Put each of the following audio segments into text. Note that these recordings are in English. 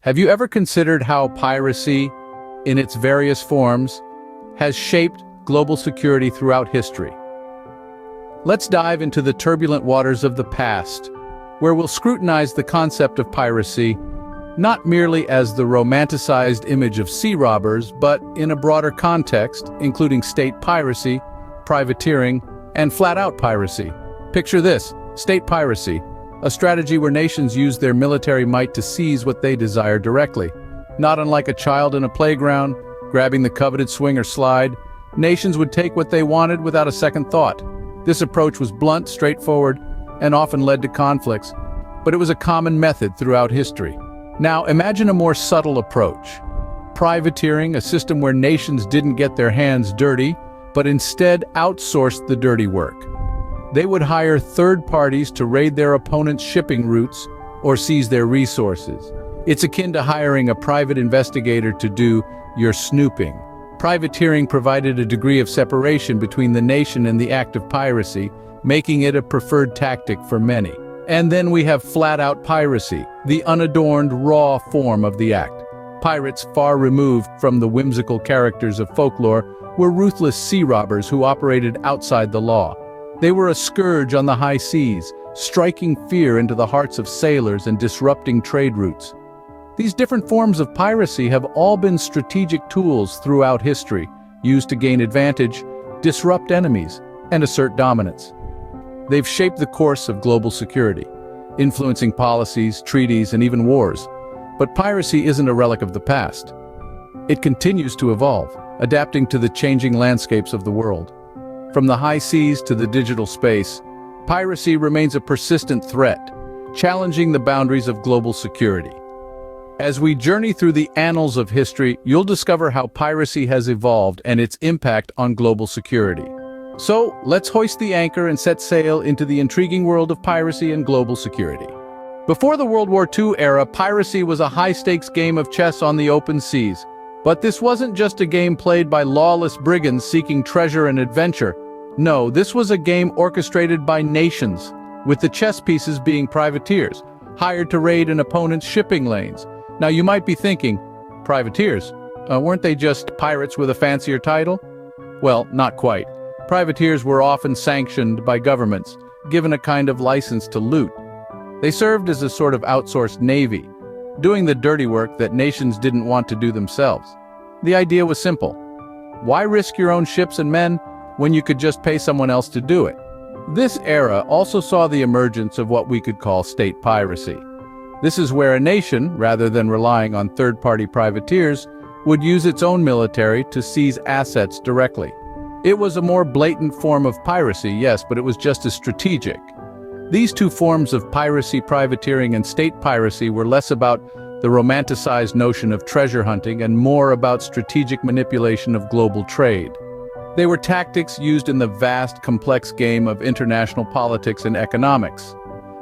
Have you ever considered how piracy, in its various forms, has shaped global security throughout history? Let's dive into the turbulent waters of the past, where we'll scrutinize the concept of piracy, not merely as the romanticized image of sea robbers, but in a broader context, including state piracy, privateering, and flat-out piracy. Picture this: state piracy, a strategy where nations use their military might to seize what they desire directly. Not unlike a child in a playground, grabbing the coveted swing or slide, nations would take what they wanted without a second thought. This approach was blunt, straightforward, and often led to conflicts, but it was a common method throughout history. Now, imagine a more subtle approach. Privateering, a system where nations didn't get their hands dirty, but instead outsourced the dirty work. They would hire third parties to raid their opponent's shipping routes or seize their resources. It's akin to hiring a private investigator to do your snooping. Privateering provided a degree of separation between the nation and the act of piracy, making it a preferred tactic for many. And then we have flat-out piracy, the unadorned, raw form of the act. Pirates, far removed from the whimsical characters of folklore, were ruthless sea robbers who operated outside the law. They were a scourge on the high seas, striking fear into the hearts of sailors and disrupting trade routes. These different forms of piracy have all been strategic tools throughout history, used to gain advantage, disrupt enemies, and assert dominance. They've shaped the course of global security, influencing policies, treaties, and even wars. But piracy isn't a relic of the past. It continues to evolve, adapting to the changing landscapes of the world. From the high seas to the digital space, piracy remains a persistent threat, challenging the boundaries of global security. As we journey through the annals of history, you'll discover how piracy has evolved and its impact on global security. So, let's hoist the anchor and set sail into the intriguing world of piracy and global security. Before the World War II era, piracy was a high-stakes game of chess on the open seas. But this wasn't just a game played by lawless brigands seeking treasure and adventure. No, this was a game orchestrated by nations, with the chess pieces being privateers, hired to raid an opponent's shipping lanes. Now you might be thinking, privateers? Weren't they just pirates with a fancier title? Well, not quite. Privateers were often sanctioned by governments, given a kind of license to loot. They served as a sort of outsourced navy, doing the dirty work that nations didn't want to do themselves. The idea was simple. Why risk your own ships and men when you could just pay someone else to do it? This era also saw the emergence of what we could call state piracy. This is where a nation, rather than relying on third-party privateers, would use its own military to seize assets directly. It was a more blatant form of piracy, yes, but it was just as strategic. These two forms of piracy, privateering and state piracy, were less about the romanticized notion of treasure hunting and more about strategic manipulation of global trade. They were tactics used in the vast, complex game of international politics and economics.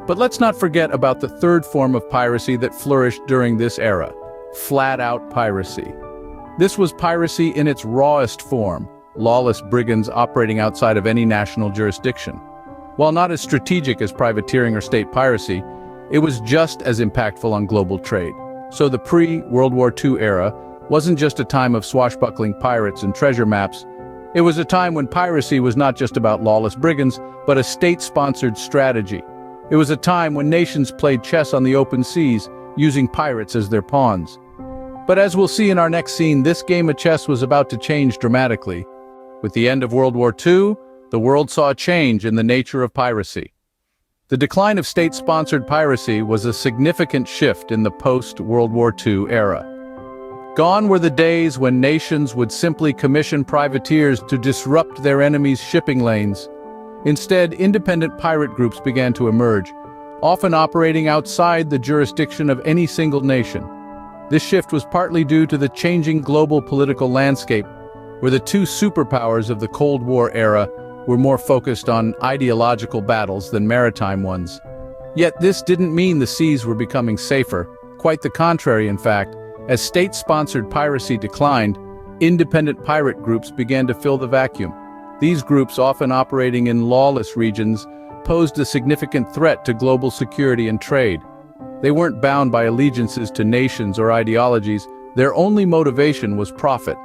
But let's not forget about the third form of piracy that flourished during this era: flat-out piracy. This was piracy in its rawest form, lawless brigands operating outside of any national jurisdiction. While not as strategic as privateering or state piracy, it was just as impactful on global trade. So the pre-World War II era wasn't just a time of swashbuckling pirates and treasure maps. It was a time when piracy was not just about lawless brigands, but a state-sponsored strategy. It was a time when nations played chess on the open seas, using pirates as their pawns. But as we'll see in our next scene, this game of chess was about to change dramatically. With the end of World War II, the world saw a change in the nature of piracy. The decline of state-sponsored piracy was a significant shift in the post-World War II era. Gone were the days when nations would simply commission privateers to disrupt their enemies' shipping lanes. Instead, independent pirate groups began to emerge, often operating outside the jurisdiction of any single nation. This shift was partly due to the changing global political landscape, where the two superpowers of the Cold War era were more focused on ideological battles than maritime ones. Yet this didn't mean the seas were becoming safer. Quite the contrary, in fact. As state-sponsored piracy declined, independent pirate groups began to fill the vacuum. These groups, often operating in lawless regions, posed a significant threat to global security and trade. They weren't bound by allegiances to nations or ideologies. Their only motivation was profit.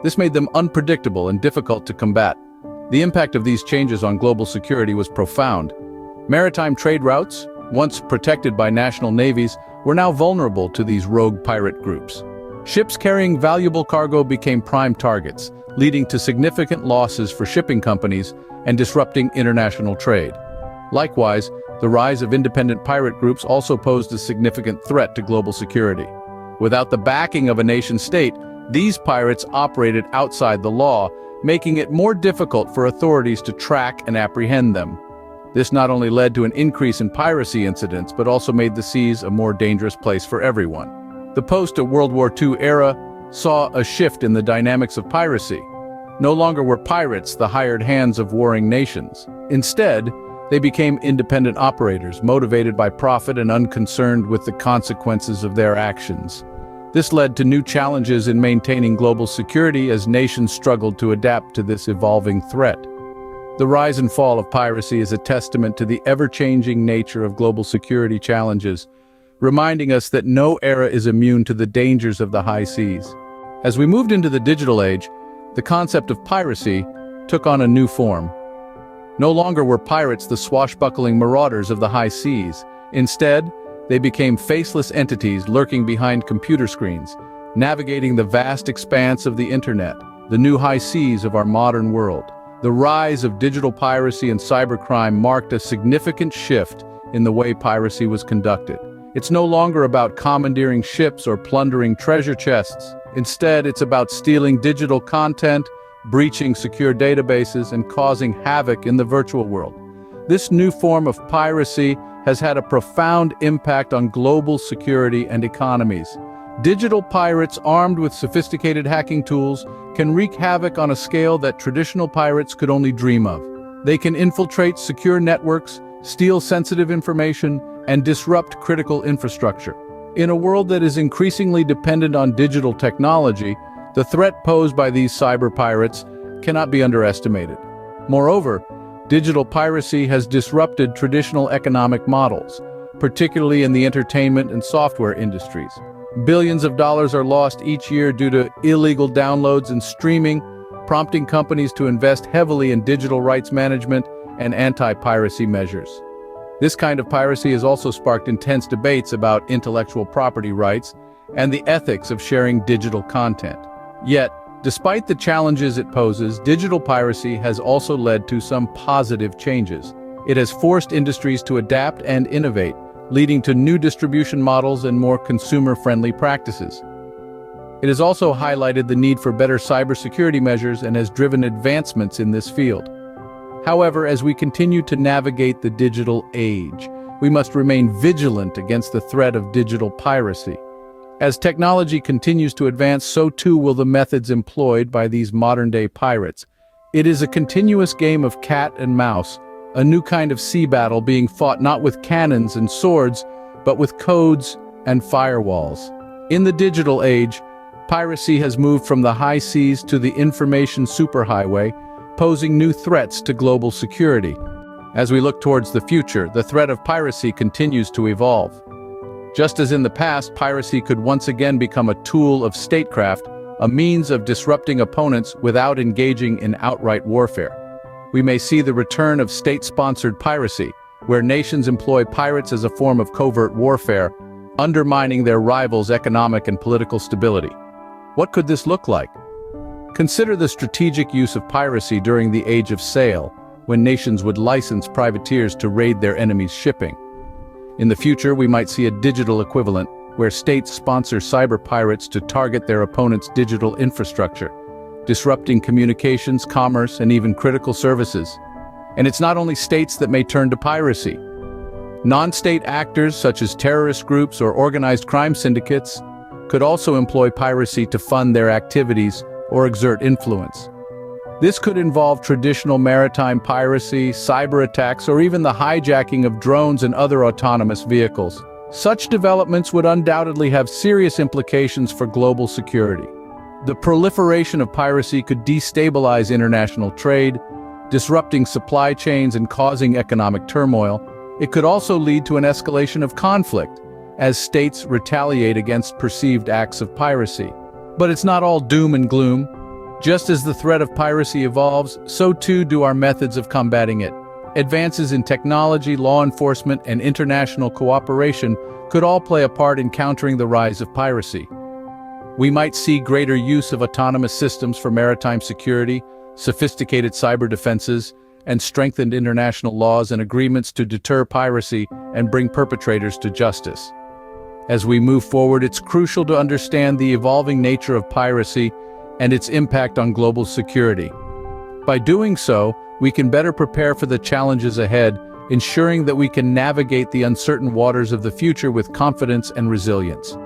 This made them unpredictable and difficult to combat. The impact of these changes on global security was profound. Maritime trade routes, once protected by national navies, were now vulnerable to these rogue pirate groups. Ships carrying valuable cargo became prime targets, leading to significant losses for shipping companies and disrupting international trade. Likewise, the rise of independent pirate groups also posed a significant threat to global security. Without the backing of a nation-state, these pirates operated outside the law, making it more difficult for authorities to track and apprehend them. This not only led to an increase in piracy incidents, but also made the seas a more dangerous place for everyone. The post-World War II era saw a shift in the dynamics of piracy. No longer were pirates the hired hands of warring nations. Instead, they became independent operators, motivated by profit and unconcerned with the consequences of their actions. This led to new challenges in maintaining global security as nations struggled to adapt to this evolving threat. The rise and fall of piracy is a testament to the ever-changing nature of global security challenges, reminding us that no era is immune to the dangers of the high seas. As we moved into the digital age, the concept of piracy took on a new form. No longer were pirates the swashbuckling marauders of the high seas. Instead, they became faceless entities lurking behind computer screens, navigating the vast expanse of the internet, the new high seas of our modern world. The rise of digital piracy and cybercrime marked a significant shift in the way piracy was conducted. It's no longer about commandeering ships or plundering treasure chests. Instead, it's about stealing digital content, breaching secure databases, and causing havoc in the virtual world. This new form of piracy has had a profound impact on global security and economies. Digital pirates armed with sophisticated hacking tools can wreak havoc on a scale that traditional pirates could only dream of. They can infiltrate secure networks, steal sensitive information, and disrupt critical infrastructure. In a world that is increasingly dependent on digital technology, the threat posed by these cyber pirates cannot be underestimated. Moreover, digital piracy has disrupted traditional economic models, particularly in the entertainment and software industries. Billions of dollars are lost each year due to illegal downloads and streaming, prompting companies to invest heavily in digital rights management and anti-piracy measures. This kind of piracy has also sparked intense debates about intellectual property rights and the ethics of sharing digital content. Yet, despite the challenges it poses, digital piracy has also led to some positive changes. It has forced industries to adapt and innovate, leading to new distribution models and more consumer-friendly practices. It has also highlighted the need for better cybersecurity measures and has driven advancements in this field. However, as we continue to navigate the digital age, we must remain vigilant against the threat of digital piracy. As technology continues to advance, so too will the methods employed by these modern-day pirates. It is a continuous game of cat and mouse, a new kind of sea battle being fought not with cannons and swords, but with codes and firewalls. In the digital age, piracy has moved from the high seas to the information superhighway, posing new threats to global security. As we look towards the future, the threat of piracy continues to evolve. Just as in the past, piracy could once again become a tool of statecraft, a means of disrupting opponents without engaging in outright warfare. We may see the return of state-sponsored piracy, where nations employ pirates as a form of covert warfare, undermining their rivals' economic and political stability. What could this look like? Consider the strategic use of piracy during the Age of Sail, when nations would license privateers to raid their enemies' shipping. In the future, we might see a digital equivalent, where states sponsor cyber pirates to target their opponents' digital infrastructure, disrupting communications, commerce, and even critical services. And it's not only states that may turn to piracy. Non-state actors, such as terrorist groups or organized crime syndicates, could also employ piracy to fund their activities or exert influence. This could involve traditional maritime piracy, cyber attacks, or even the hijacking of drones and other autonomous vehicles. Such developments would undoubtedly have serious implications for global security. The proliferation of piracy could destabilize international trade, disrupting supply chains and causing economic turmoil. It could also lead to an escalation of conflict, as states retaliate against perceived acts of piracy. But it's not all doom and gloom. Just as the threat of piracy evolves, so too do our methods of combating it. Advances in technology, law enforcement, and international cooperation could all play a part in countering the rise of piracy. We might see greater use of autonomous systems for maritime security, sophisticated cyber defenses, and strengthened international laws and agreements to deter piracy and bring perpetrators to justice. As we move forward, it's crucial to understand the evolving nature of piracy and its impact on global security. By doing so, we can better prepare for the challenges ahead, ensuring that we can navigate the uncertain waters of the future with confidence and resilience.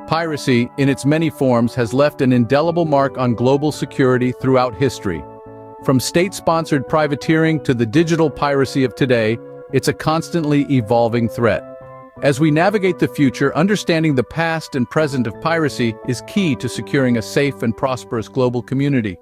Piracy, in its many forms, has left an indelible mark on global security throughout history. From state-sponsored privateering to the digital piracy of today, it's a constantly evolving threat. As we navigate the future, understanding the past and present of piracy is key to securing a safe and prosperous global community.